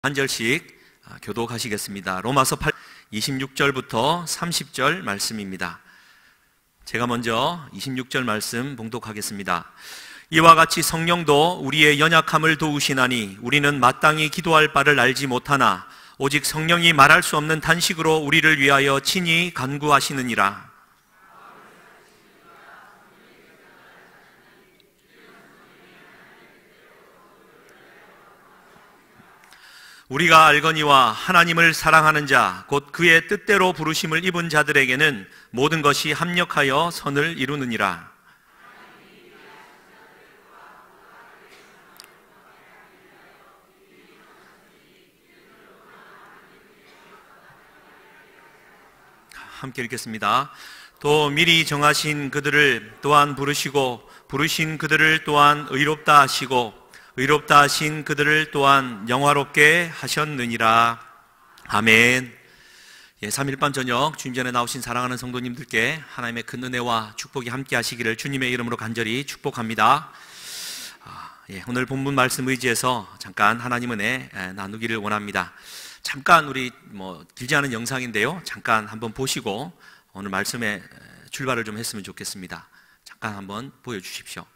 한 절씩 교독하시겠습니다. 로마서 8, 26절부터 30절 말씀입니다. 제가 먼저 26절 말씀 봉독하겠습니다. 이와 같이 성령도 우리의 연약함을 도우시나니 우리는 마땅히 기도할 바를 알지 못하나 오직 성령이 말할 수 없는 탄식으로 우리를 위하여 친히 간구하시느니라. 우리가 알거니와 하나님을 사랑하는 자, 곧 그의 뜻대로 부르심을 입은 자들에게는 모든 것이 합력하여 선을 이루느니라. 함께 읽겠습니다. 또 미리 정하신 그들을 또한 부르시고 부르신 그들을 또한 의롭다 하시고 의롭다 하신 그들을 또한 영화롭게 하셨느니라. 아멘. 3일 밤 저녁 주님 전에 나오신 사랑하는 성도님들께 하나님의 큰 은혜와 축복이 함께 하시기를 주님의 이름으로 간절히 축복합니다. 오늘 본문 말씀 의지해서 잠깐 하나님 은혜 나누기를 원합니다. 잠깐 우리 길지 않은 영상인데요, 잠깐 한번 보시고 오늘 말씀에 출발을 좀 했으면 좋겠습니다. 잠깐 한번 보여주십시오.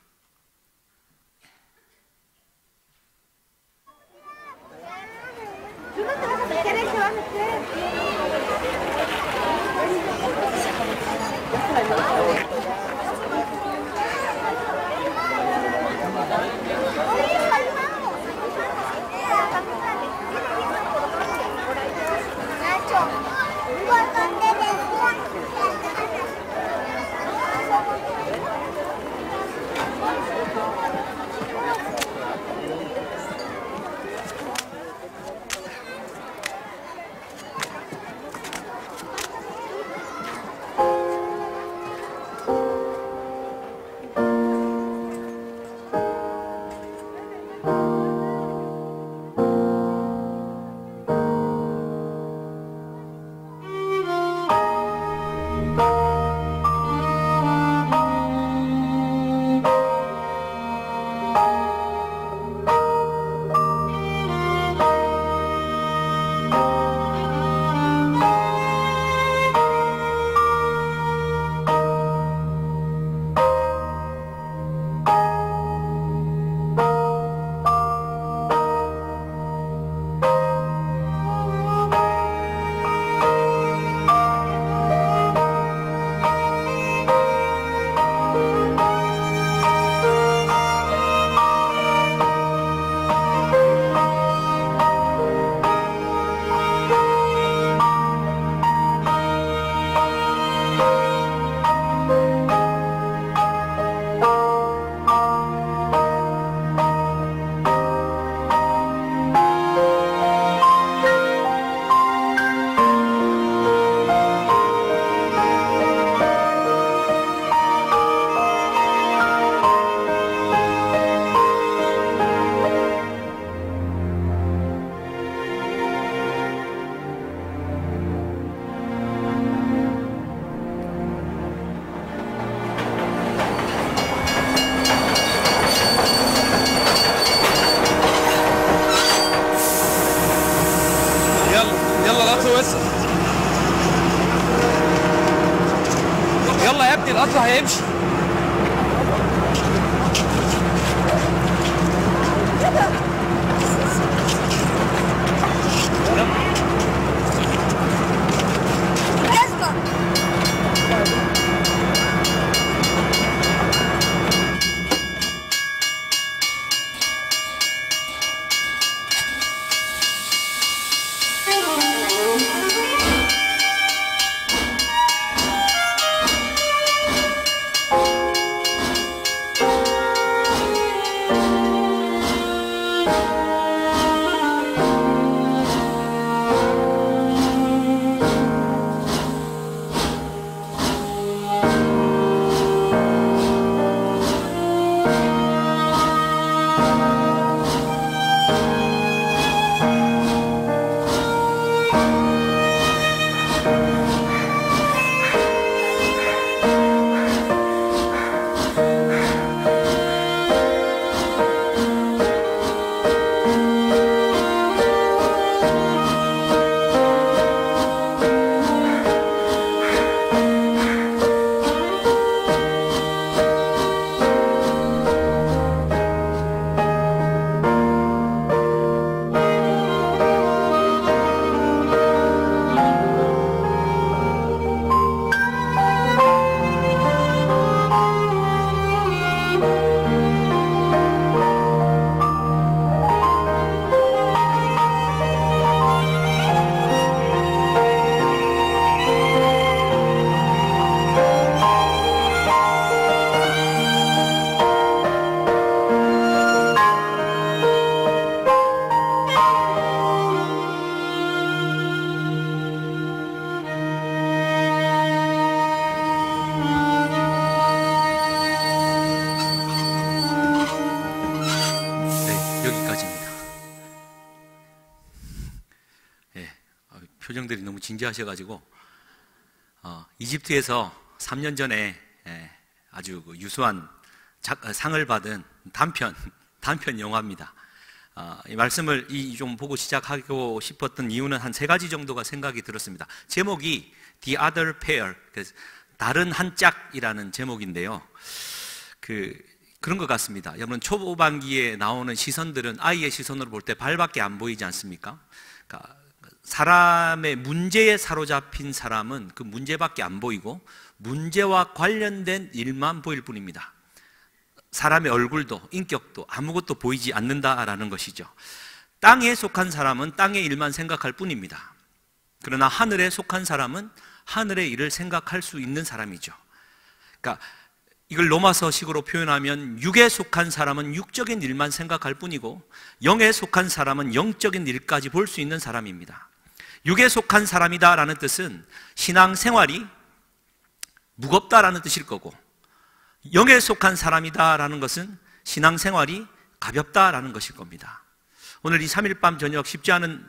القطر هيمشي. 표정들이 너무 진지하셔가지고 이집트에서 3년 전에 아주 유수한 상을 받은 단편 영화입니다. 이 말씀을 좀 보고 시작하고 싶었던 이유는 한 3가지 정도가 생각이 들었습니다. 제목이 The Other Pair, 다른 한 짝이라는 제목인데요. 그런 것 같습니다. 여러분, 초반기에 나오는 시선들은 아이의 시선으로 볼 때 발밖에 안 보이지 않습니까? 그러니까 사람의 문제에 사로잡힌 사람은 그 문제밖에 안 보이고 문제와 관련된 일만 보일 뿐입니다. 사람의 얼굴도 인격도 아무것도 보이지 않는다라는 것이죠. 땅에 속한 사람은 땅의 일만 생각할 뿐입니다. 그러나 하늘에 속한 사람은 하늘의 일을 생각할 수 있는 사람이죠. 그러니까 이걸 로마서식으로 표현하면 육에 속한 사람은 육적인 일만 생각할 뿐이고 영에 속한 사람은 영적인 일까지 볼 수 있는 사람입니다. 육에 속한 사람이다라는 뜻은 신앙생활이 무겁다라는 뜻일 거고, 영에 속한 사람이다라는 것은 신앙생활이 가볍다라는 것일 겁니다. 오늘 이 3일 밤 저녁 쉽지 않은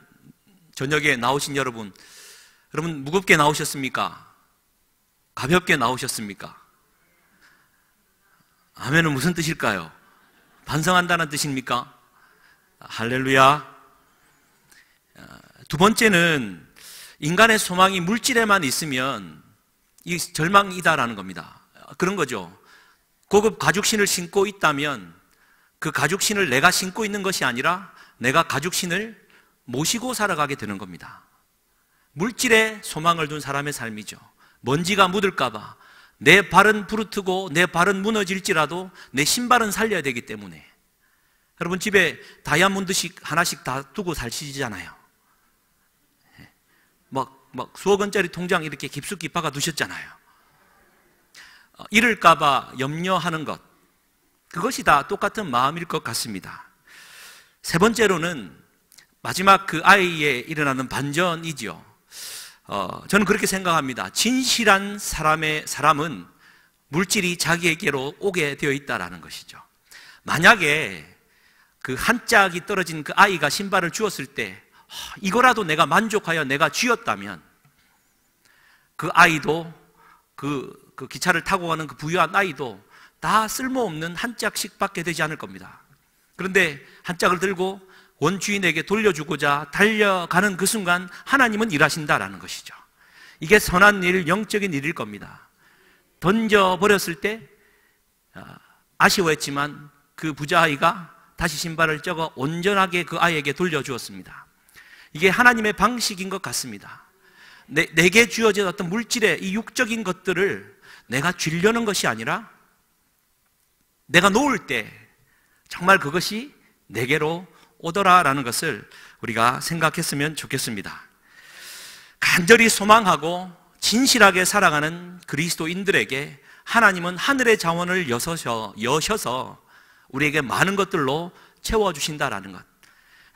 저녁에 나오신 여러분 무겁게 나오셨습니까? 가볍게 나오셨습니까? 아멘은 무슨 뜻일까요? 반성한다는 뜻입니까? 할렐루야. 두 번째는 인간의 소망이 물질에만 있으면 이 절망이다라는 겁니다. 그런 거죠. 고급 가죽신을 신고 있다면 그 가죽신을 내가 신고 있는 것이 아니라 내가 가죽신을 모시고 살아가게 되는 겁니다. 물질에 소망을 둔 사람의 삶이죠. 먼지가 묻을까봐 내 발은 부르트고 내 발은 무너질지라도 내 신발은 살려야 되기 때문에. 여러분, 집에 다이아몬드씩 하나씩 다 두고 사시잖아요. 막 수억 원짜리 통장 이렇게 깊숙이 박아 두셨잖아요. 잃을까봐 염려하는 것, 그것이 다 똑같은 마음일 것 같습니다. 세 번째로는 마지막 그 아이에 일어나는 반전이죠. 저는 그렇게 생각합니다. 진실한 사람은 물질이 자기에게로 오게 되어 있다라는 것이죠. 만약에 그 한 짝이 떨어진 그 아이가 신발을 주었을 때 이거라도 내가 만족하여 내가 쥐었다면 그 아이도 그 기차를 타고 가는 그 부유한 아이도 다 쓸모없는 한 짝씩 받게 되지 않을 겁니다. 그런데 한 짝을 들고 원주인에게 돌려주고자 달려가는 그 순간 하나님은 일하신다라는 것이죠. 이게 선한 일, 영적인 일일 겁니다. 던져버렸을 때 아쉬워했지만 그 부자아이가 다시 신발을 쪄서 온전하게 그 아이에게 돌려주었습니다. 이게 하나님의 방식인 것 같습니다. 내게 주어진 어떤 물질의 이 육적인 것들을 내가 쥐려는 것이 아니라 내가 놓을 때 정말 그것이 내게로 오더라라는 것을 우리가 생각했으면 좋겠습니다. 간절히 소망하고 진실하게 살아가는 그리스도인들에게 하나님은 하늘의 자원을 여셔서 우리에게 많은 것들로 채워주신다라는 것.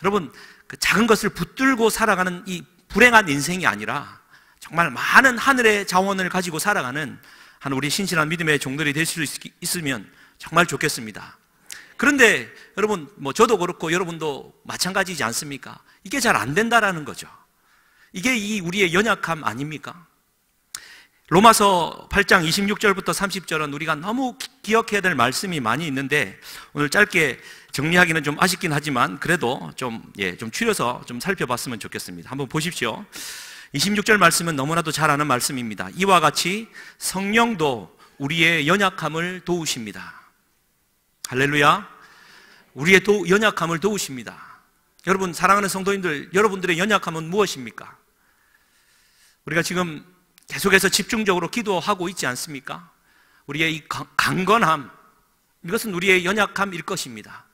여러분, 그 작은 것을 붙들고 살아가는 이 불행한 인생이 아니라 정말 많은 하늘의 자원을 가지고 살아가는 한 우리 신실한 믿음의 종들이 될 수 있으면 정말 좋겠습니다. 그런데 여러분, 저도 그렇고 여러분도 마찬가지지 않습니까? 이게 잘 안 된다라는 거죠. 이게 우리의 연약함 아닙니까? 로마서 8장 26절부터 30절은 우리가 너무 기억해야 될 말씀이 많이 있는데 오늘 짧게 정리하기는 좀 아쉽긴 하지만 그래도 좀 추려서 좀 살펴봤으면 좋겠습니다. 한번 보십시오. 26절 말씀은 너무나도 잘 아는 말씀입니다. 이와 같이 성령도 우리의 연약함을 도우십니다. 할렐루야. 우리의 연약함을 도우십니다. 여러분, 사랑하는 성도님들, 여러분들의 연약함은 무엇입니까? 우리가 지금 계속해서 집중적으로 기도하고 있지 않습니까? 우리의 이 강건함, 이것은 우리의 연약함일 것입니다.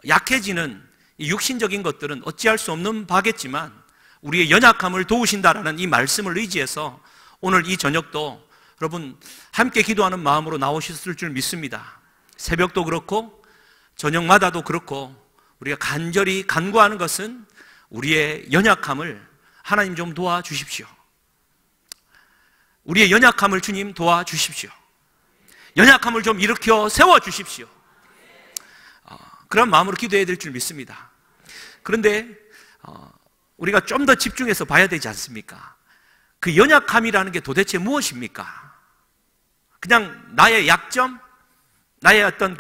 약해지는 이 육신적인 것들은 어찌할 수 없는 바겠지만 우리의 연약함을 도우신다라는 이 말씀을 의지해서 오늘 이 저녁도 여러분 함께 기도하는 마음으로 나오셨을 줄 믿습니다. 새벽도 그렇고 저녁마다도 그렇고 우리가 간절히 간구하는 것은 우리의 연약함을 하나님 좀 도와주십시오. 우리의 연약함을 주님 도와주십시오. 연약함을 좀 일으켜 세워주십시오. 그런 마음으로 기도해야 될 줄 믿습니다. 그런데 우리가 좀 더 집중해서 봐야 되지 않습니까? 그 연약함이라는 게 도대체 무엇입니까? 그냥 나의 약점, 나의 어떤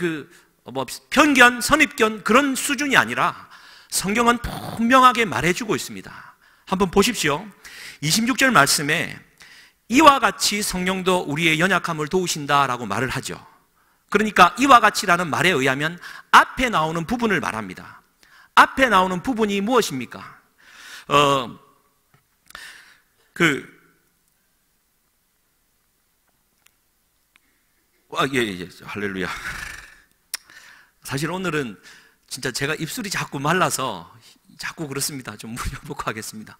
편견, 선입견 그런 수준이 아니라 성경은 분명하게 말해주고 있습니다. 한번 보십시오. 26절 말씀에 이와 같이 성령도 우리의 연약함을 도우신다라고 말을 하죠. 그러니까 이와 같이라는 말에 의하면 앞에 나오는 부분을 말합니다. 앞에 나오는 부분이 무엇입니까? 할렐루야. 사실 오늘은 진짜 제가 입술이 자꾸 말라서 자꾸 그렇습니다. 좀 물 붓고 하겠습니다.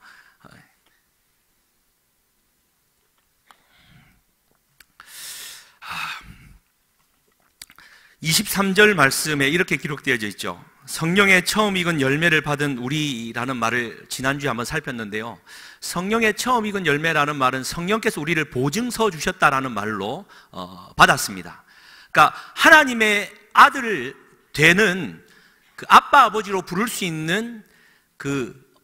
23절 말씀에 이렇게 기록되어져 있죠. 성령의 처음 익은 열매를 받은 우리라는 말을 지난주에 한번 살폈는데요. 성령의 처음 익은 열매라는 말은 성령께서 우리를 보증서 주셨다라는 말로 받았습니다. 그러니까 하나님의 아들 되는 그 아빠 아버지로 부를 수 있는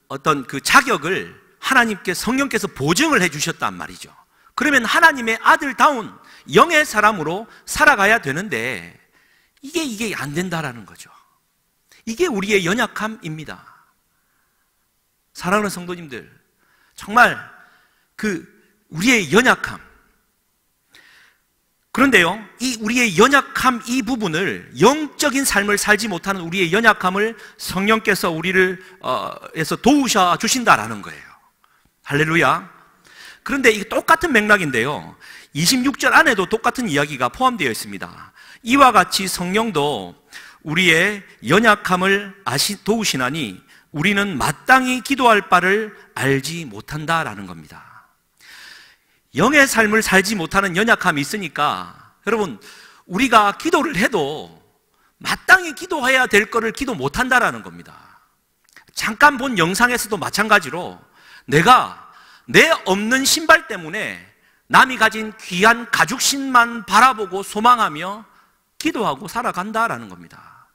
어떤 자격을 하나님께 성령께서 보증을 해 주셨단 말이죠. 그러면 하나님의 아들다운 영의 사람으로 살아가야 되는데 이게 안 된다라는 거죠. 이게 우리의 연약함입니다. 사랑하는 성도님들, 정말 우리의 연약함. 그런데요, 이 우리의 연약함 이 부분을, 영적인 삶을 살지 못하는 우리의 연약함을 성령께서 우리를 에서 도우셔 주신다라는 거예요. 할렐루야. 그런데 이게 똑같은 맥락인데요, 26절 안에도 똑같은 이야기가 포함되어 있습니다. 이와 같이 성령도 우리의 연약함을 도우시나니 우리는 마땅히 기도할 바를 알지 못한다라는 겁니다. 영의 삶을 살지 못하는 연약함이 있으니까 여러분, 우리가 기도를 해도 마땅히 기도해야 될 거를 기도 못한다라는 겁니다. 잠깐 본 영상에서도 마찬가지로 내가 내 없는 신발 때문에 남이 가진 귀한 가죽신만 바라보고 소망하며 기도하고 살아간다라는 겁니다.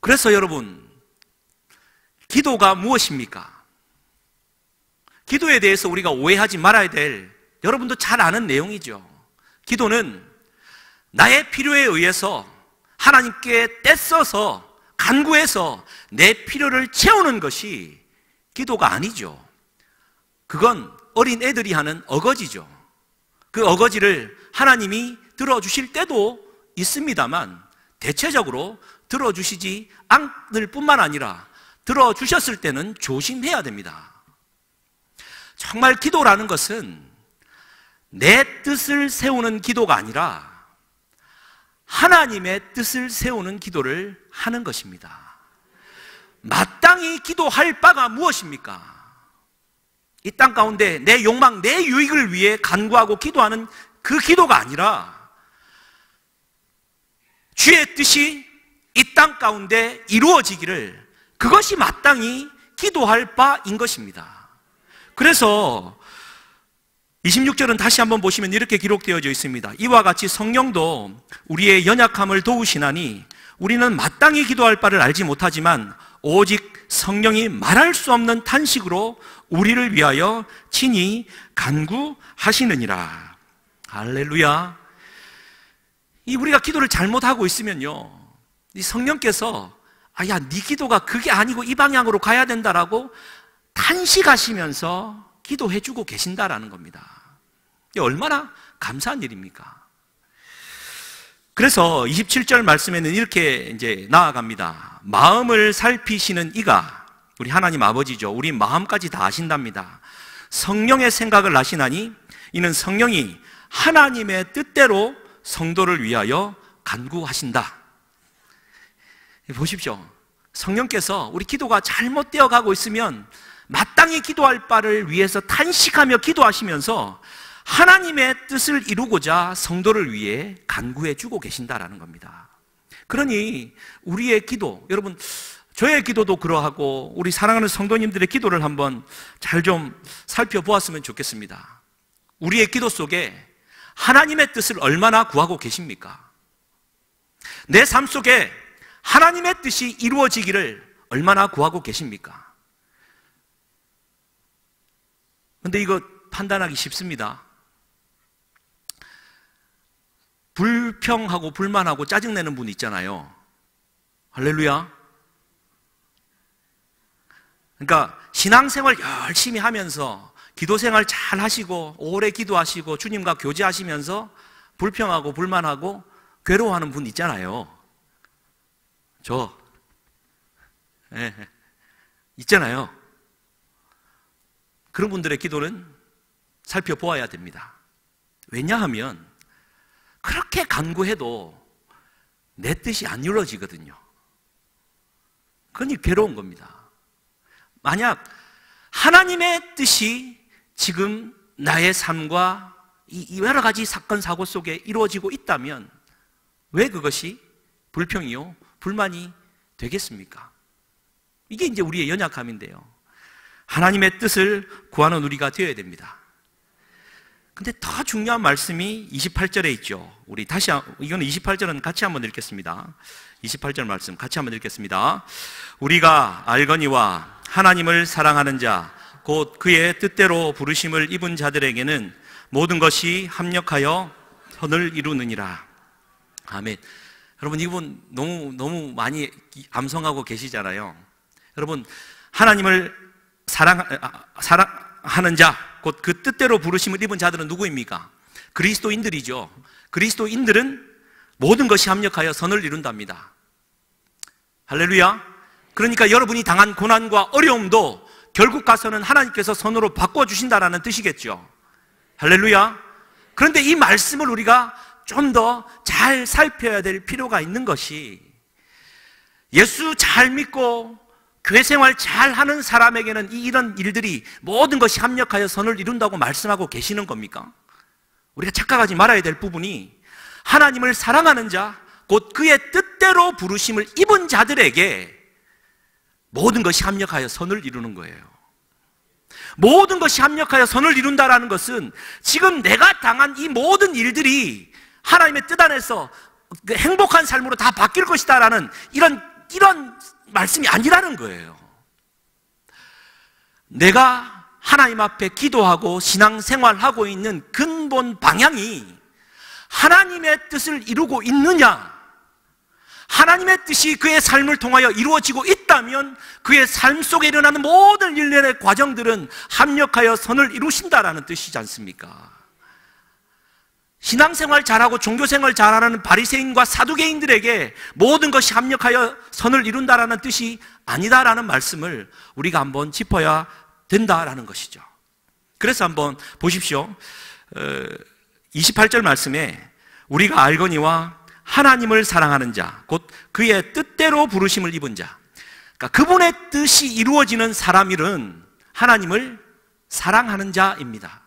그래서 여러분, 기도가 무엇입니까? 기도에 대해서 우리가 오해하지 말아야 될, 여러분도 잘 아는 내용이죠. 기도는 나의 필요에 의해서 하나님께 떼써서 간구해서 내 필요를 채우는 것이 기도가 아니죠. 그건 어린 애들이 하는 어거지죠. 그 어거지를 하나님이 들어주실 때도 있습니다만 대체적으로 들어주시지 않을 뿐만 아니라 들어주셨을 때는 조심해야 됩니다. 정말 기도라는 것은 내 뜻을 세우는 기도가 아니라 하나님의 뜻을 세우는 기도를 하는 것입니다. 마땅히 기도할 바가 무엇입니까? 이 땅 가운데 내 욕망, 내 유익을 위해 간구하고 기도하는 그 기도가 아니라 주의 뜻이 이 땅 가운데 이루어지기를, 그것이 마땅히 기도할 바인 것입니다. 그래서 26절은 다시 한번 보시면 이렇게 기록되어져 있습니다. 이와 같이 성령도 우리의 연약함을 도우시나니 우리는 마땅히 기도할 바를 알지 못하지만 오직 성령이 말할 수 없는 탄식으로 우리를 위하여 친히 간구하시느니라. 할렐루야. 우리가 기도를 잘못하고 있으면요, 이 성령께서 야, 네 기도가 그게 아니고 이 방향으로 가야 된다라고 탄식하시면서 기도해주고 계신다라는 겁니다. 이게 얼마나 감사한 일입니까? 그래서 27절 말씀에는 이렇게 이제 나아갑니다. 마음을 살피시는 이가, 우리 하나님 아버지죠. 우리 마음까지 다 아신답니다. 성령의 생각을 아시나니 이는 성령이 하나님의 뜻대로 성도를 위하여 간구하신다. 보십시오. 성령께서 우리 기도가 잘못되어 가고 있으면 마땅히 기도할 바를 위해서 탄식하며 기도하시면서 하나님의 뜻을 이루고자 성도를 위해 간구해 주고 계신다라는 겁니다. 그러니 우리의 기도, 여러분, 저의 기도도 그러하고 우리 사랑하는 성도님들의 기도를 한번 잘 좀 살펴보았으면 좋겠습니다. 우리의 기도 속에 하나님의 뜻을 얼마나 구하고 계십니까? 내 삶 속에 하나님의 뜻이 이루어지기를 얼마나 구하고 계십니까? 근데 이거 판단하기 쉽습니다. 불평하고 불만하고 짜증내는 분 있잖아요. 할렐루야. 그러니까 신앙생활 열심히 하면서 기도생활 잘 하시고 오래 기도하시고 주님과 교제하시면서 불평하고 불만하고 괴로워하는 분 있잖아요. 있잖아요. 그런 분들의 기도는 살펴보아야 됩니다. 왜냐하면 그렇게 간구해도 내 뜻이 안 이루어지거든요. 그러니 괴로운 겁니다. 만약 하나님의 뜻이 지금 나의 삶과 이 여러 가지 사건 사고 속에 이루어지고 있다면 왜 그것이 불평이요 불만이 되겠습니까? 이게 이제 우리의 연약함인데요. 하나님의 뜻을 구하는 우리가 되어야 됩니다. 근데 더 중요한 말씀이 28절에 있죠. 우리 다시, 이거는 28절은 같이 한번 읽겠습니다. 28절 말씀 같이 한번 읽겠습니다. 우리가 알거니와 하나님을 사랑하는 자, 곧 그의 뜻대로 부르심을 입은 자들에게는 모든 것이 합력하여 선을 이루느니라. 아멘. 여러분, 이분 너무 많이 암송하고 계시잖아요. 여러분, 하나님을 사랑하는 자, 곧 그 뜻대로 부르심을 입은 자들은 누구입니까? 그리스도인들이죠. 그리스도인들은 모든 것이 합력하여 선을 이룬답니다. 할렐루야. 그러니까 여러분이 당한 고난과 어려움도 결국 가서는 하나님께서 선으로 바꿔주신다라는 뜻이겠죠. 할렐루야. 그런데 이 말씀을 우리가 좀 더 잘 살펴야 될 필요가 있는 것이, 예수 잘 믿고 교회 생활 잘 하는 사람에게는 이런 일들이 모든 것이 합력하여 선을 이룬다고 말씀하고 계시는 겁니까? 우리가 착각하지 말아야 될 부분이, 하나님을 사랑하는 자, 곧 그의 뜻대로 부르심을 입은 자들에게 모든 것이 합력하여 선을 이루는 거예요. 모든 것이 합력하여 선을 이룬다라는 것은 지금 내가 당한 이 모든 일들이 하나님의 뜻 안에서 행복한 삶으로 다 바뀔 것이다라는 이런 말씀이 아니라는 거예요. 내가 하나님 앞에 기도하고 신앙생활하고 있는 근본 방향이 하나님의 뜻을 이루고 있느냐, 하나님의 뜻이 그의 삶을 통하여 이루어지고 있다면 그의 삶 속에 일어나는 모든 일련의 과정들은 합력하여 선을 이루신다라는 뜻이지 않습니까? 신앙생활 잘하고 종교생활 잘하는 바리새인과 사두개인들에게 모든 것이 합력하여 선을 이룬다라는 뜻이 아니다라는 말씀을 우리가 한번 짚어야 된다라는 것이죠. 그래서 한번 보십시오. 28절 말씀에 우리가 알거니와 하나님을 사랑하는 자, 곧 그의 뜻대로 부르심을 입은 자, 그러니까 그분의 뜻이 이루어지는 사람일은 하나님을 사랑하는 자입니다.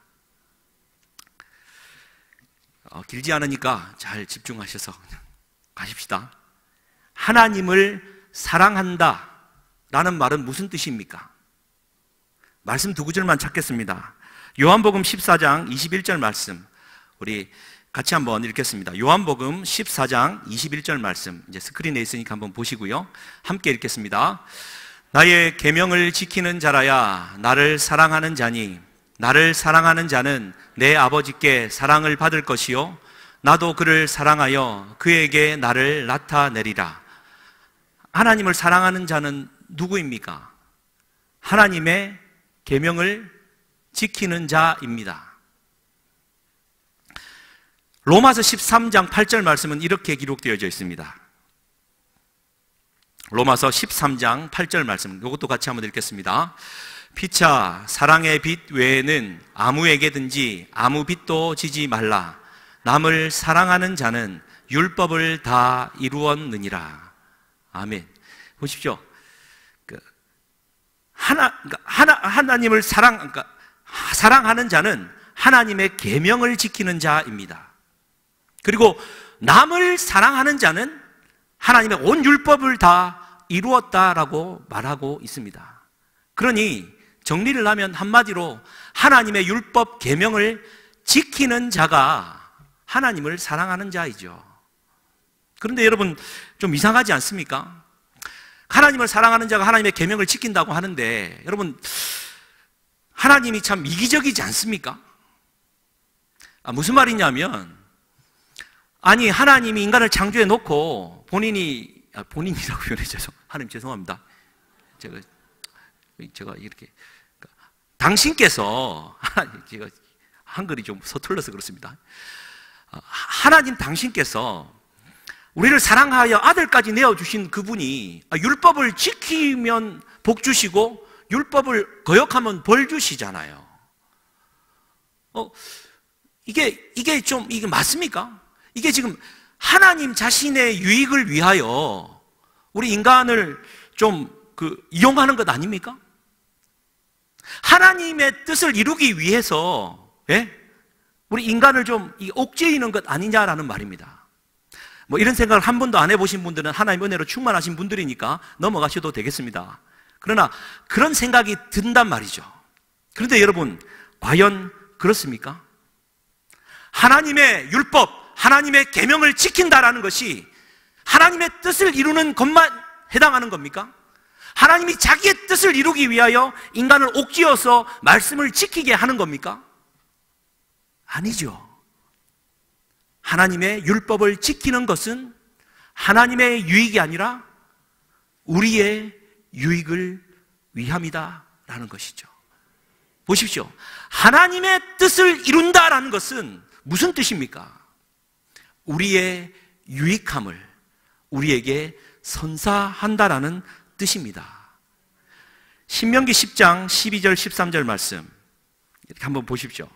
길지 않으니까 잘 집중하셔서 가십시다. 하나님을 사랑한다 라는 말은 무슨 뜻입니까? 말씀 두 구절만 찾겠습니다. 요한복음 14장 21절 말씀, 우리 같이 한번 읽겠습니다. 요한복음 14장 21절 말씀, 이제 스크린에 있으니까 한번 보시고요. 함께 읽겠습니다. 나의 계명을 지키는 자라야 나를 사랑하는 자니, 나를 사랑하는 자는 내 아버지께 사랑을 받을 것이요 나도 그를 사랑하여 그에게 나를 나타내리라. 하나님을 사랑하는 자는 누구입니까? 하나님의 계명을 지키는 자입니다. 로마서 13장 8절 말씀은 이렇게 기록되어져 있습니다. 로마서 13장 8절 말씀, 이것도 같이 한번 읽겠습니다. 피차 사랑의 빛 외에는 아무에게든지 아무 빛도 지지 말라. 남을 사랑하는 자는 율법을 다 이루었느니라. 아멘. 보십시오. 하나님을 사랑하는 자는 하나님의 계명을 지키는 자입니다. 그리고 남을 사랑하는 자는 하나님의 온 율법을 다 이루었다라고 말하고 있습니다. 그러니 정리를 하면 한마디로 하나님의 율법 계명을 지키는 자가 하나님을 사랑하는 자이죠. 그런데 여러분, 좀 이상하지 않습니까? 하나님을 사랑하는 자가 하나님의 계명을 지킨다고 하는데, 여러분, 하나님이 참 이기적이지 않습니까? 무슨 말이냐면, 아니, 하나님이 인간을 창조해 놓고 본인이라고 표현해서 하나님 죄송합니다. 제가 이렇게 당신께서 제가 한글이 좀 서툴러서 그렇습니다. 하나님 당신께서 우리를 사랑하여 아들까지 내어주신 그분이 율법을 지키면 복 주시고 율법을 거역하면 벌 주시잖아요. 이게 맞습니까? 이게 지금 하나님 자신의 유익을 위하여 우리 인간을 좀 이용하는 것 아닙니까? 하나님의 뜻을 이루기 위해서 우리 인간을 좀 옥죄이는 것 아니냐라는 말입니다. 이런 생각을 한 번도 안 해보신 분들은 하나님 은혜로 충만하신 분들이니까 넘어가셔도 되겠습니다. 그러나 그런 생각이 든단 말이죠. 그런데 여러분, 과연 그렇습니까? 하나님의 율법, 하나님의 계명을 지킨다라는 것이 하나님의 뜻을 이루는 것만 해당하는 겁니까? 하나님이 자기의 뜻을 이루기 위하여 인간을 옥죄어서 말씀을 지키게 하는 겁니까? 아니죠. 하나님의 율법을 지키는 것은 하나님의 유익이 아니라 우리의 유익을 위함이다라는 것이죠. 보십시오. 하나님의 뜻을 이룬다라는 것은 무슨 뜻입니까? 우리의 유익함을 우리에게 선사한다라는 뜻입니다. 신명기 10장 12절 13절 말씀 이렇게 한번 보십시오.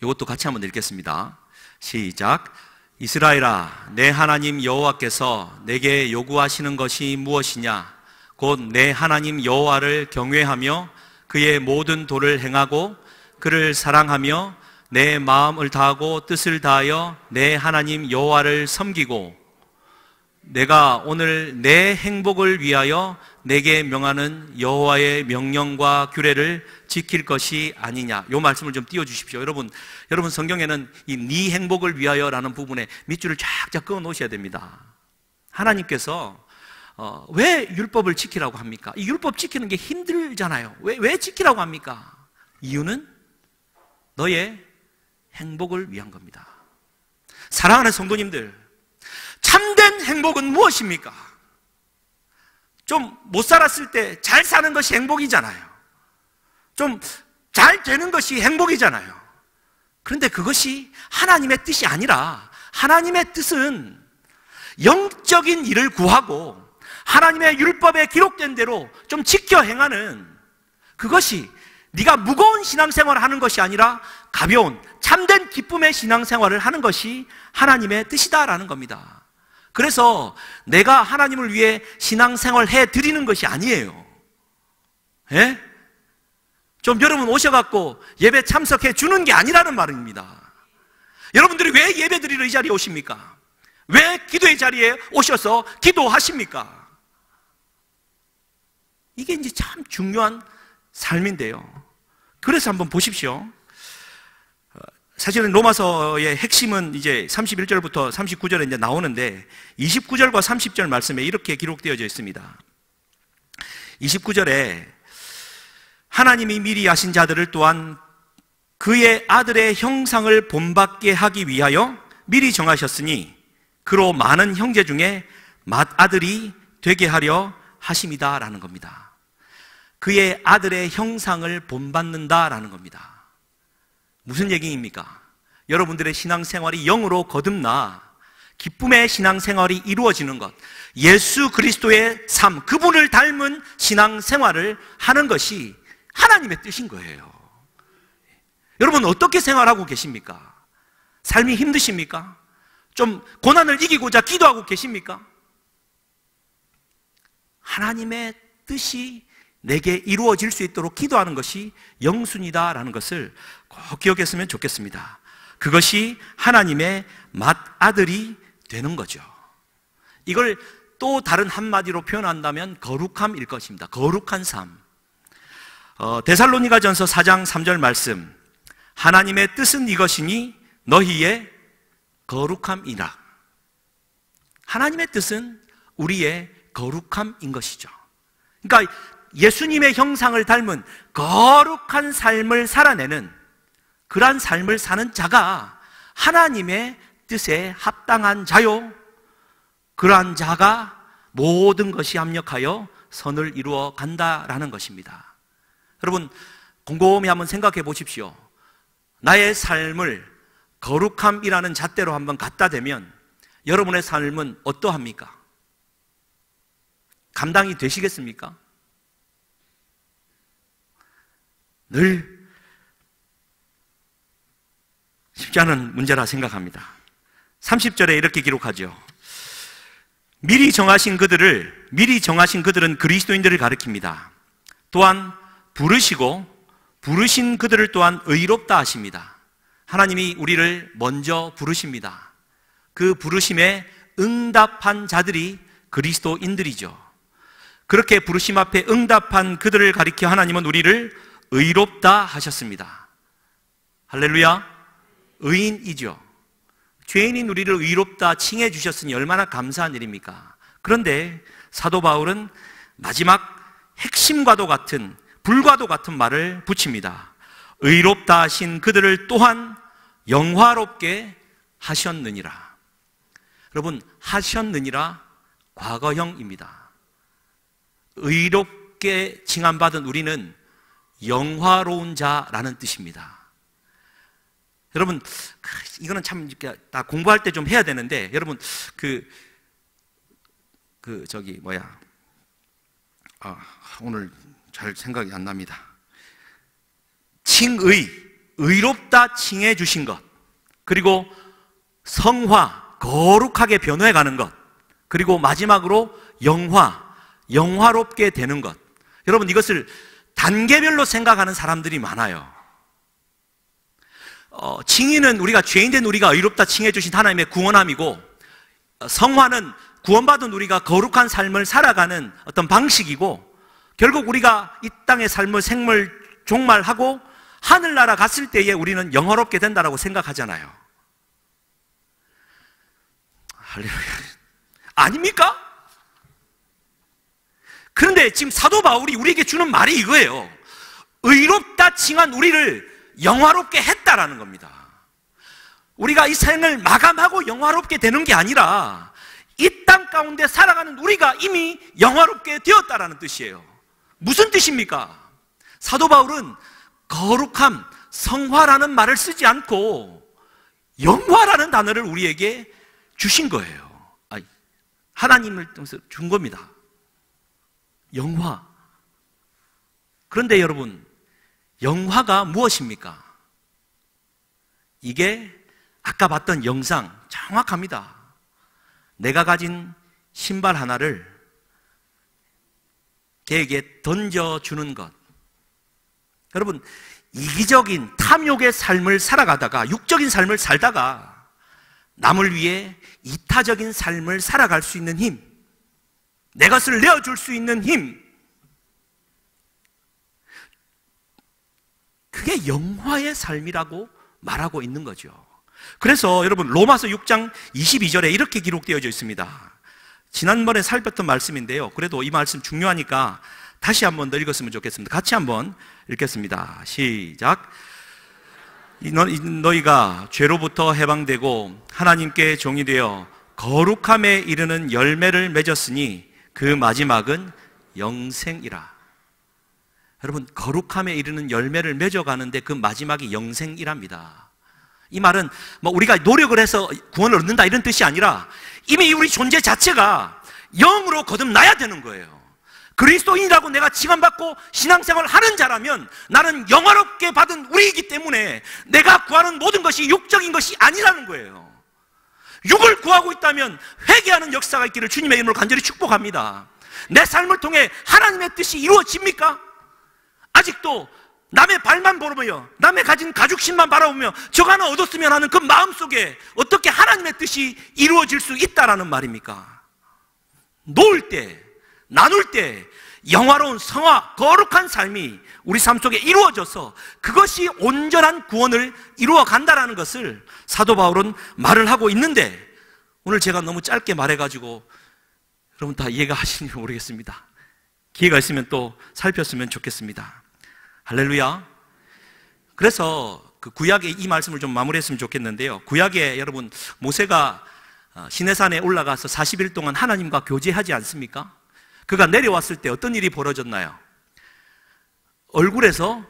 이것도 같이 한번 읽겠습니다. 시작. 이스라엘아, 내 하나님 여호와께서 내게 요구하시는 것이 무엇이냐? 곧 내 하나님 여호와를 경외하며 그의 모든 도를 행하고 그를 사랑하며 내 마음을 다하고 뜻을 다하여 내 하나님 여호와를 섬기고 내가 오늘 내 행복을 위하여 내게 명하는 여호와의 명령과 규례를 지킬 것이 아니냐. 이 말씀을 좀 띄워주십시오. 여러분 성경에는 이 네 행복을 위하여라는 부분에 밑줄을 쫙쫙 그어 놓으셔야 됩니다. 하나님께서 왜 율법을 지키라고 합니까? 이 율법 지키는 게 힘들잖아요. 왜 지키라고 합니까? 이유는 너의 행복을 위한 겁니다. 사랑하는 성도님들, 참된 행복은 무엇입니까? 좀 못 살았을 때 잘 사는 것이 행복이잖아요. 좀 잘 되는 것이 행복이잖아요. 그런데 그것이 하나님의 뜻이 아니라 하나님의 뜻은 영적인 일을 구하고 하나님의 율법에 기록된 대로 좀 지켜 행하는 그것이 네가 무거운 신앙생활을 하는 것이 아니라 가벼운 참된 기쁨의 신앙생활을 하는 것이 하나님의 뜻이다라는 겁니다. 그래서 내가 하나님을 위해 신앙생활 해드리는 것이 아니에요. 예? 좀 여러분 오셔갖고 예배 참석해 주는 게 아니라는 말입니다. 여러분들이 왜 예배 드리러 이 자리에 오십니까? 왜 기도의 자리에 오셔서 기도하십니까? 이게 이제 참 중요한 삶인데요. 그래서 한번 보십시오. 사실은 로마서의 핵심은 이제 31절부터 39절에 이제 나오는데 29절과 30절 말씀에 이렇게 기록되어져 있습니다. 29절에 하나님이 미리 아신 자들을 또한 그의 아들의 형상을 본받게 하기 위하여 미리 정하셨으니 그로 많은 형제 중에 맏아들이 되게 하려 하심이다라는 겁니다. 그의 아들의 형상을 본받는다라는 겁니다. 무슨 얘기입니까? 여러분들의 신앙생활이 영으로 거듭나 기쁨의 신앙생활이 이루어지는 것, 예수 그리스도의 삶, 그분을 닮은 신앙생활을 하는 것이 하나님의 뜻인 거예요. 여러분 어떻게 생활하고 계십니까? 삶이 힘드십니까? 좀 고난을 이기고자 기도하고 계십니까? 하나님의 뜻이 내게 이루어질 수 있도록 기도하는 것이 영순이다라는 것을 꼭 기억했으면 좋겠습니다. 그것이 하나님의 맏아들이 되는 거죠. 이걸 또 다른 한마디로 표현한다면 거룩함일 것입니다. 거룩한 삶. 데살로니가전서 4장 3절 말씀, 하나님의 뜻은 이것이니 너희의 거룩함이라. 하나님의 뜻은 우리의 거룩함인 것이죠. 그러니까 예수님의 형상을 닮은 거룩한 삶을 살아내는 그러한 삶을 사는 자가 하나님의 뜻에 합당한 자요, 그러한 자가 모든 것이 합력하여 선을 이루어 간다라는 것입니다. 여러분, 곰곰이 한번 생각해 보십시오. 나의 삶을 거룩함이라는 잣대로 한번 갖다 대면 여러분의 삶은 어떠합니까? 감당이 되시겠습니까? 늘 쉽지 않은 문제라 생각합니다. 30절에 이렇게 기록하죠. 미리 정하신 그들은 그리스도인들을 가리킵니다. 또한 부르신 그들을 또한 의롭다 하십니다. 하나님이 우리를 먼저 부르십니다. 그 부르심에 응답한 자들이 그리스도인들이죠. 그렇게 부르심 앞에 응답한 그들을 가리켜 하나님은 우리를 의롭다 하셨습니다. 할렐루야. 의인이죠. 죄인인 우리를 의롭다 칭해 주셨으니 얼마나 감사한 일입니까? 그런데 사도 바울은 마지막 핵심과도 같은, 불과도 같은 말을 붙입니다. 의롭다 하신 그들을 또한 영화롭게 하셨느니라. 여러분, 하셨느니라 과거형입니다. 의롭게 칭함받은 우리는 영화로운 자라는 뜻입니다. 여러분, 이거는 참 다 공부할 때 좀 해야 되는데, 여러분, 오늘 잘 생각이 안 납니다. 의롭다 칭해 주신 것, 그리고 성화, 거룩하게 변호해 가는 것, 그리고 마지막으로 영화롭게 되는 것. 여러분, 이것을 단계별로 생각하는 사람들이 많아요. 칭의는 우리가 죄인된 우리가 의롭다 칭해 주신 하나님의 구원함이고, 성화는 구원받은 우리가 거룩한 삶을 살아가는 어떤 방식이고, 결국 우리가 이 땅의 삶을 종말하고 하늘나라 갔을 때에 우리는 영화롭게 된다라고 생각하잖아요. 할렐루야. 아닙니까? 그런데 지금 사도 바울이 우리에게 주는 말이 이거예요. 의롭다 칭한 우리를 영화롭게 했다라는 겁니다. 우리가 이 생을 마감하고 영화롭게 되는 게 아니라 이 땅 가운데 살아가는 우리가 이미 영화롭게 되었다라는 뜻이에요. 무슨 뜻입니까? 사도 바울은 거룩함, 성화라는 말을 쓰지 않고 영화라는 단어를 우리에게 주신 거예요. 하나님을 통해서 준 겁니다. 영화. 그런데 여러분, 영화가 무엇입니까? 이게 아까 봤던 영상 정확합니다. 내가 가진 신발 하나를 걔에게 던져주는 것. 여러분, 이기적인 탐욕의 삶을 살아가다가, 육적인 삶을 살다가 남을 위해 이타적인 삶을 살아갈 수 있는 힘, 내 것을 내어줄 수 있는 힘, 그게 영화의 삶이라고 말하고 있는 거죠. 그래서 여러분, 로마서 6장 22절에 이렇게 기록되어져 있습니다. 지난번에 살폈던 말씀인데요, 그래도 이 말씀 중요하니까 다시 한번 더 읽었으면 좋겠습니다. 같이 한번 읽겠습니다. 시작. 너희가 죄로부터 해방되고 하나님께 종이 되어 거룩함에 이르는 열매를 맺었으니 그 마지막은 영생이라. 여러분, 거룩함에 이르는 열매를 맺어가는데 그 마지막이 영생이랍니다. 이 말은 우리가 노력을 해서 구원을 얻는다 이런 뜻이 아니라 이미 우리 존재 자체가 영으로 거듭나야 되는 거예요. 그리스도인이라고 내가 칭함받고 신앙생활을 하는 자라면 나는 영화롭게 받은 우리이기 때문에 내가 구하는 모든 것이 육적인 것이 아니라는 거예요. 육을 구하고 있다면 회개하는 역사가 있기를 주님의 이름으로 간절히 축복합니다. 내 삶을 통해 하나님의 뜻이 이루어집니까? 아직도 남의 발만 보며, 남의 가진 가죽신만 바라보며 저거 하나 얻었으면 하는 그 마음속에 어떻게 하나님의 뜻이 이루어질 수 있다라는 말입니까? 놓을 때, 나눌 때 영화로운 성화, 거룩한 삶이 우리 삶 속에 이루어져서 그것이 온전한 구원을 이루어 간다라는 것을 사도 바울은 말을 하고 있는데, 오늘 제가 너무 짧게 말해가지고 여러분 다 이해가 하시는지 모르겠습니다. 기회가 있으면 또 살폈으면 좋겠습니다. 할렐루야. 그래서 그 구약의 이 말씀을 좀 마무리했으면 좋겠는데요. 구약에 여러분 모세가 시내산에 올라가서 40일 동안 하나님과 교제하지 않습니까? 그가 내려왔을 때 어떤 일이 벌어졌나요? 얼굴에서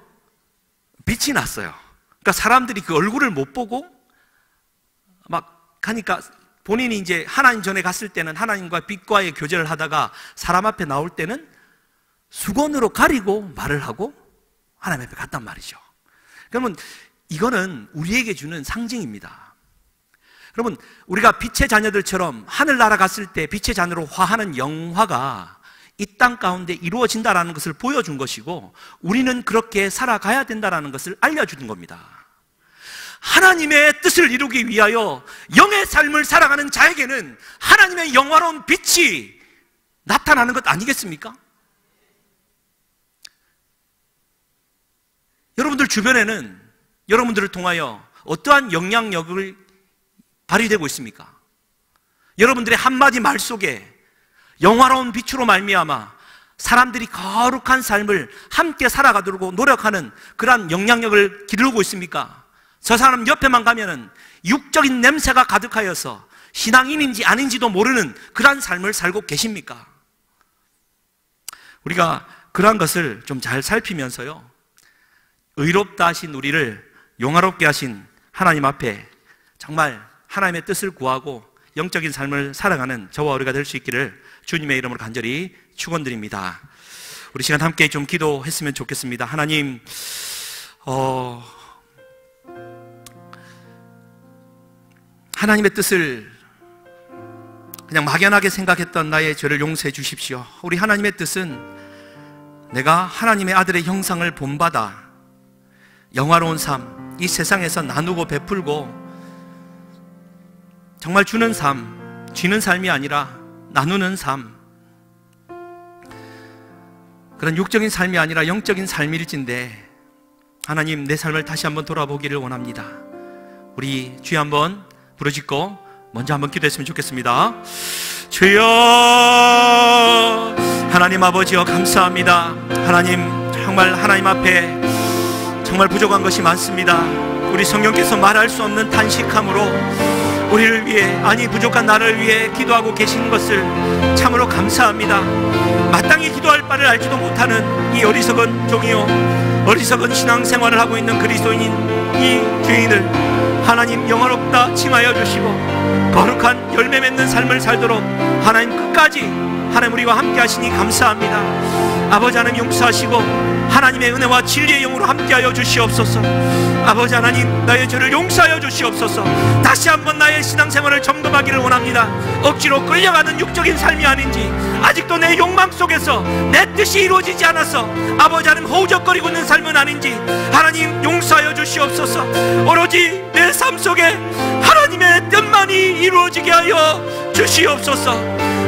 빛이 났어요. 그러니까 사람들이 그 얼굴을 못 보고 막 하니까 본인이 이제 하나님 전에 갔을 때는 하나님과 빛과의 교제를 하다가 사람 앞에 나올 때는 수건으로 가리고 말을 하고 하나님 앞에 갔단 말이죠. 그러면 이거는 우리에게 주는 상징입니다. 여러분, 우리가 빛의 자녀들처럼 하늘나라 갔을 때 빛의 자녀로 화하는 영화가 이 땅 가운데 이루어진다는 것을 보여준 것이고, 우리는 그렇게 살아가야 된다는 것을 알려주는 겁니다. 하나님의 뜻을 이루기 위하여 영의 삶을 살아가는 자에게는 하나님의 영화로운 빛이 나타나는 것 아니겠습니까? 여러분들 주변에는 여러분들을 통하여 어떠한 영향력을 발휘되고 있습니까? 여러분들의 한마디 말 속에 영화로운 빛으로 말미암아 사람들이 거룩한 삶을 함께 살아가도록 노력하는 그러한 영향력을 기르고 있습니까? 저 사람 옆에만 가면은 육적인 냄새가 가득하여서 신앙인인지 아닌지도 모르는 그러한 삶을 살고 계십니까? 우리가 그러한 것을 좀 잘 살피면서요, 의롭다 하신 우리를 영화롭게 하신 하나님 앞에 정말 하나님의 뜻을 구하고 영적인 삶을 살아가는 저와 우리가 될 수 있기를 주님의 이름으로 간절히 축원드립니다. 우리 시간 함께 좀 기도했으면 좋겠습니다. 하나님, 하나님의 뜻을 그냥 막연하게 생각했던 나의 죄를 용서해 주십시오. 우리 하나님의 뜻은 내가 하나님의 아들의 형상을 본받아 영화로운 삶, 이 세상에서 나누고 베풀고 정말 주는 삶, 쥐는 삶이 아니라 나누는 삶, 그런 육적인 삶이 아니라 영적인 삶일진데, 하나님, 내 삶을 다시 한번 돌아보기를 원합니다. 우리 주여 한번 부르짖고 먼저 한번 기도했으면 좋겠습니다. 주여, 하나님 아버지여 감사합니다. 하나님, 정말 하나님 앞에 정말 부족한 것이 많습니다. 우리 성령께서 말할 수 없는 탄식함으로 우리를 위해, 아니 부족한 나를 위해 기도하고 계신 것을 참으로 감사합니다. 마땅히 기도할 바를 알지도 못하는 이 어리석은 종이요, 어리석은 신앙생활을 하고 있는 그리스도인인 이 죄인을 하나님 영화롭다 칭하여 주시고 거룩한 열매 맺는 삶을 살도록 하나님 끝까지 하나님 우리와 함께 하시니 감사합니다. 아버지 하나님 용서하시고 하나님의 은혜와 진리의 영으로 함께하여 주시옵소서. 아버지 하나님, 나의 죄를 용서하여 주시옵소서. 다시 한번 나의 신앙생활을 점검하기를 원합니다. 억지로 끌려가는 육적인 삶이 아닌지, 아직도 내 욕망 속에서 내 뜻이 이루어지지 않아서 아버지 하나님 허우적거리고 있는 삶은 아닌지 하나님 용서하여 주시옵소서. 오로지 내 삶 속에 하나님의 뜻만이 이루어지게 하여 주시옵소서.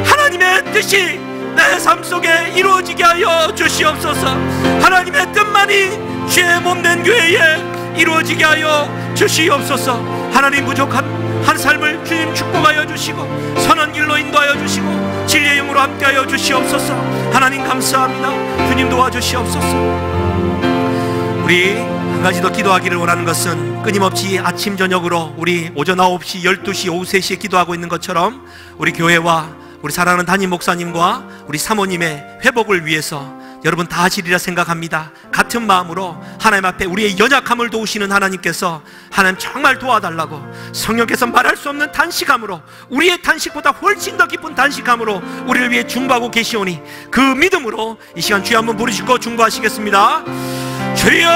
하나님의 뜻이 내 삶 속에 이루어지게 하여 주시옵소서. 하나님의 뜻만이 죄 몸된 교회에 이루어지게 하여 주시옵소서. 하나님, 부족한 한 삶을 주님 축복하여 주시고 선한 길로 인도하여 주시고 진리의 영으로 함께하여 주시옵소서. 하나님 감사합니다. 주님 도와주시옵소서. 우리 한 가지 더 기도하기를 원하는 것은 끊임없이 아침 저녁으로 우리 오전 9시, 12시, 오후 3시에 기도하고 있는 것처럼 우리 교회와 우리 사랑하는 담임 목사님과 우리 사모님의 회복을 위해서 여러분 다 하시리라 생각합니다. 같은 마음으로 하나님 앞에 우리의 연약함을 도우시는 하나님께서 하나님 정말 도와달라고 성령께서 말할 수 없는 단식함으로, 우리의 단식보다 훨씬 더 깊은 단식함으로 우리를 위해 중보하고 계시오니 그 믿음으로 이 시간 주여 한번 부르시고 중보하시겠습니다. 주여,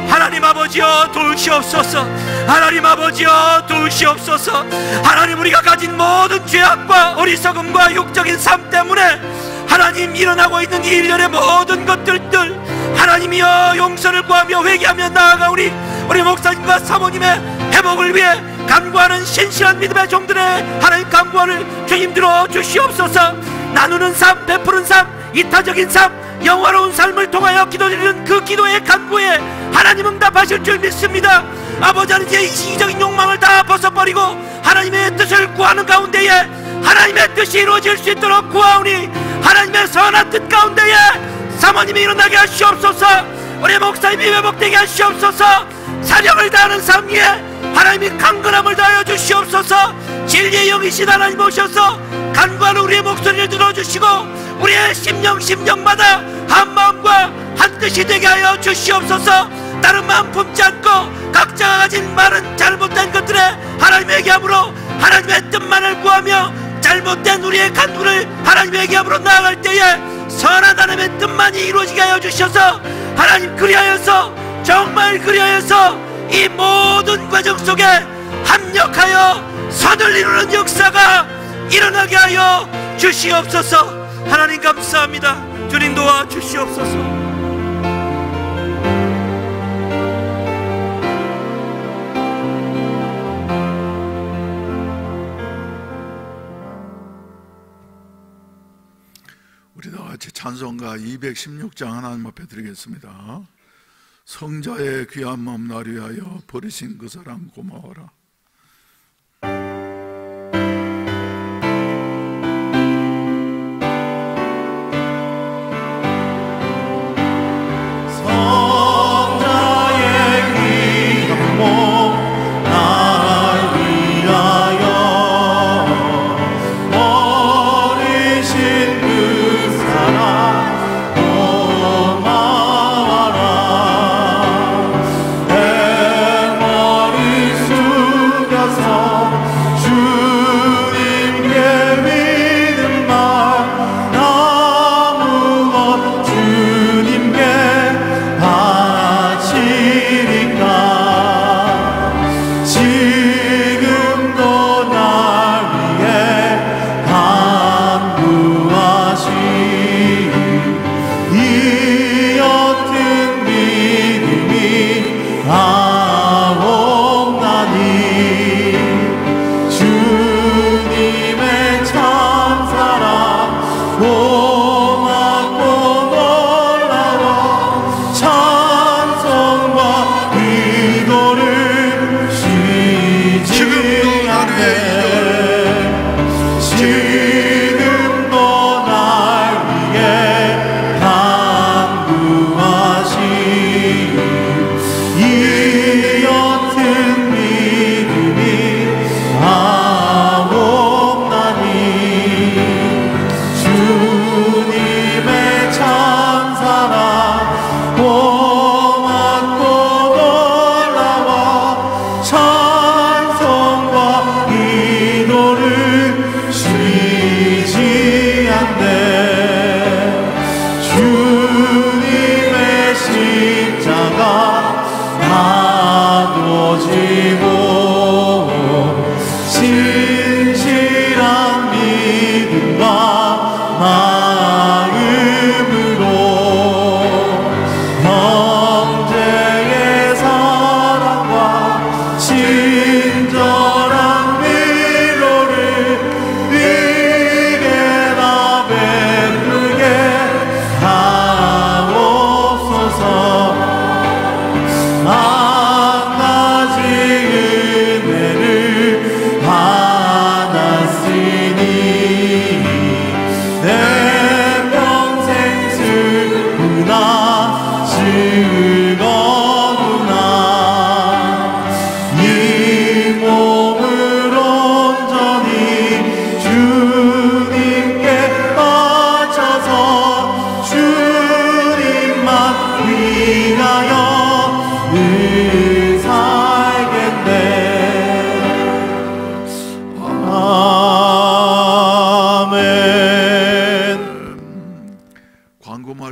하나님 아버지여 도우시옵소서. 하나님 아버지여 도우시옵소서. 하나님, 우리가 가진 모든 죄악과 어리석음과 육적인 삶 때문에 하나님 일어나고 있는 이 일련의 모든 것들들 하나님이여 용서를 구하며 회개하며 나아가 우리 목사님과 사모님의 회복을 위해 간구하는 신실한 믿음의 종들의 하나님 간구를 주님 들어 주시옵소서. 나누는 삶, 베푸는 삶, 이타적인 삶, 영화로운 삶을 통하여 기도드리는 그 기도의 간구에 하나님 응답하실 줄 믿습니다. 아버지 하나님, 이제 이기적인 욕망을 다 벗어버리고 하나님의 뜻을 구하는 가운데에 하나님의 뜻이 이루어질 수 있도록 구하오니 하나님의 선한 뜻 가운데에 사모님이 일어나게 하시옵소서. 우리 목사님이 회복되게 하시옵소서. 사력을 다하는 삶 위에 하나님이 강건함을 다하여 주시옵소서. 진리의 영이신 하나님 오셔서 간구하는 우리의 목소리를 들어주시고 우리의 심령마다 한 마음과 한 뜻이 되게 하여 주시옵소서. 다른 마음 품지 않고 각자가 가진 말은 잘못된 것들에 하나님에게 함으로 하나님의 뜻만을 구하며 잘못된 우리의 간구를 하나님에게 함으로 나아갈 때에 선한 하나님의 뜻만이 이루어지게 하여 주셔서 하나님 그리하여서 정말 그리하여서 이 모든 과정 속에 합력하여 선을 이루는 역사가 일어나게 하여 주시옵소서. 하나님 감사합니다. 주님 도와 주시옵소서. 우리 다 같이 찬송가 216장 하나님 앞에 드리겠습니다. 성자의 귀한 마음 나를 위하여 버리신 그 사랑 고마워라.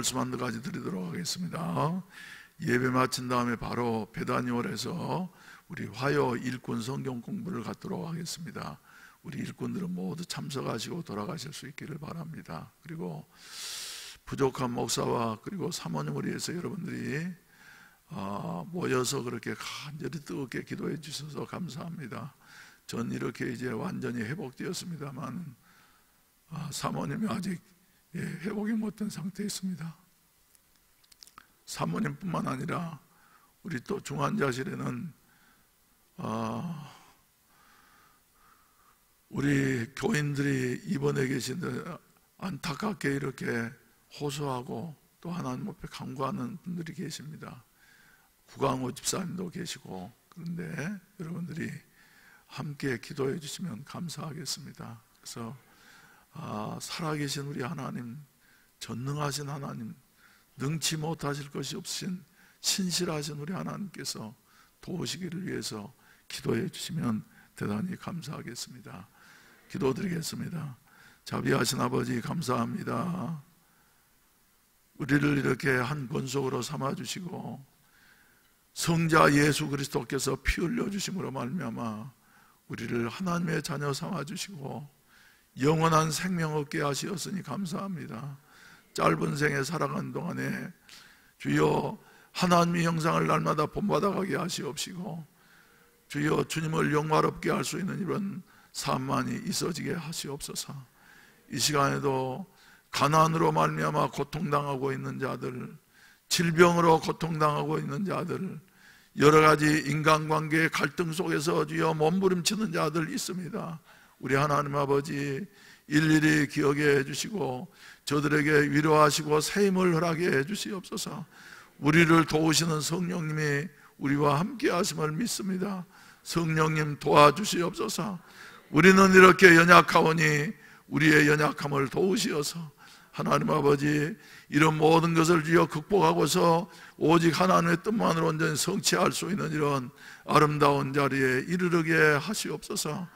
말씀 한 가지 드리도록 하겠습니다. 예배 마친 다음에 바로 베다니홀에서 우리 화요 일꾼 성경 공부를 갖도록 하겠습니다. 우리 일꾼들은 모두 참석하시고 돌아가실 수 있기를 바랍니다. 그리고 부족한 목사와 그리고 사모님을 위해서 여러분들이 모여서 그렇게 간절히 뜨겁게 기도해 주셔서 감사합니다. 전 이렇게 이제 완전히 회복되었습니다만 사모님이 아직 회복이 못된 상태에 있습니다. 사모님뿐만 아니라 우리 또 중환자실에는 우리 교인들이 입원해 계신데 안타깝게 이렇게 호소하고 또 하나님 앞에 간구하는 분들이 계십니다. 구강호 집사님도 계시고, 그런데 여러분들이 함께 기도해 주시면 감사하겠습니다. 그래서 살아계신 우리 하나님, 전능하신 하나님, 능치 못하실 것이 없으신 신실하신 우리 하나님께서 도우시기를 위해서 기도해 주시면 대단히 감사하겠습니다. 기도드리겠습니다. 자비하신 아버지, 감사합니다. 우리를 이렇게 한 권속으로 삼아주시고 성자 예수 그리스도께서 피 흘려주심으로 말미암아 우리를 하나님의 자녀 삼아주시고 영원한 생명 얻게 하시었으니 감사합니다. 짧은 생에 살아가는 동안에 주여 하나님의 형상을 날마다 본받아가게 하시옵시고 주여 주님을 영화롭게 할 수 있는 이런 삶만이 있어지게 하시옵소서. 이 시간에도 가난으로 말미암아 고통당하고 있는 자들, 질병으로 고통당하고 있는 자들, 여러 가지 인간관계의 갈등 속에서 주여 몸부림치는 자들 있습니다. 우리 하나님 아버지 일일이 기억해 주시고 저들에게 위로하시고 새 힘을 허락해 주시옵소서. 우리를 도우시는 성령님이 우리와 함께 하심을 믿습니다. 성령님 도와주시옵소서. 우리는 이렇게 연약하오니 우리의 연약함을 도우시어서 하나님 아버지 이런 모든 것을 주여 극복하고서 오직 하나님의 뜻만으로 온전히 성취할 수 있는 이런 아름다운 자리에 이르르게 하시옵소서.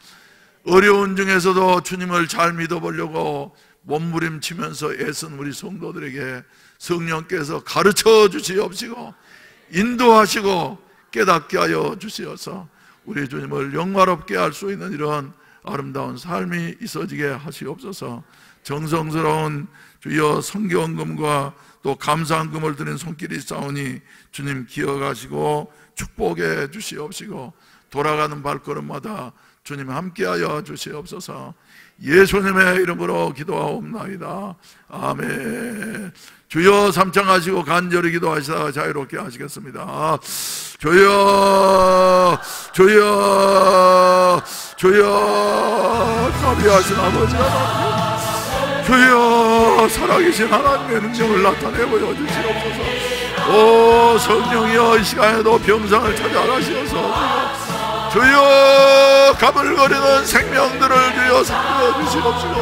어려운 중에서도 주님을 잘 믿어보려고 몸부림치면서 애쓴 우리 성도들에게 성령께서 가르쳐 주시옵시고 인도하시고 깨닫게 하여 주시어서 우리 주님을 영화롭게 할 수 있는 이런 아름다운 삶이 있어지게 하시옵소서. 정성스러운 주여 성경금과 또 감사한금을 드린 손길이 싸우니 주님 기억하시고 축복해 주시옵시고 돌아가는 발걸음마다 주님 함께하여 주시옵소서. 예수님의 이름으로 기도하옵나이다. 아멘. 주여 삼창하시고 간절히 기도하시다가 자유롭게 하시겠습니다. 주여 주여 주여 자비하신 아버지 하나님, 주여 살아계신 하나님의 능력을 나타내 보여주시옵소서. 오 성령이여 이 시간에도 병상을 찾아 가시어서 주여 가물거리는 생명들을 주여 살려주시옵시고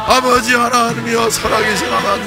아버지 하나님이여 살아계신 하나님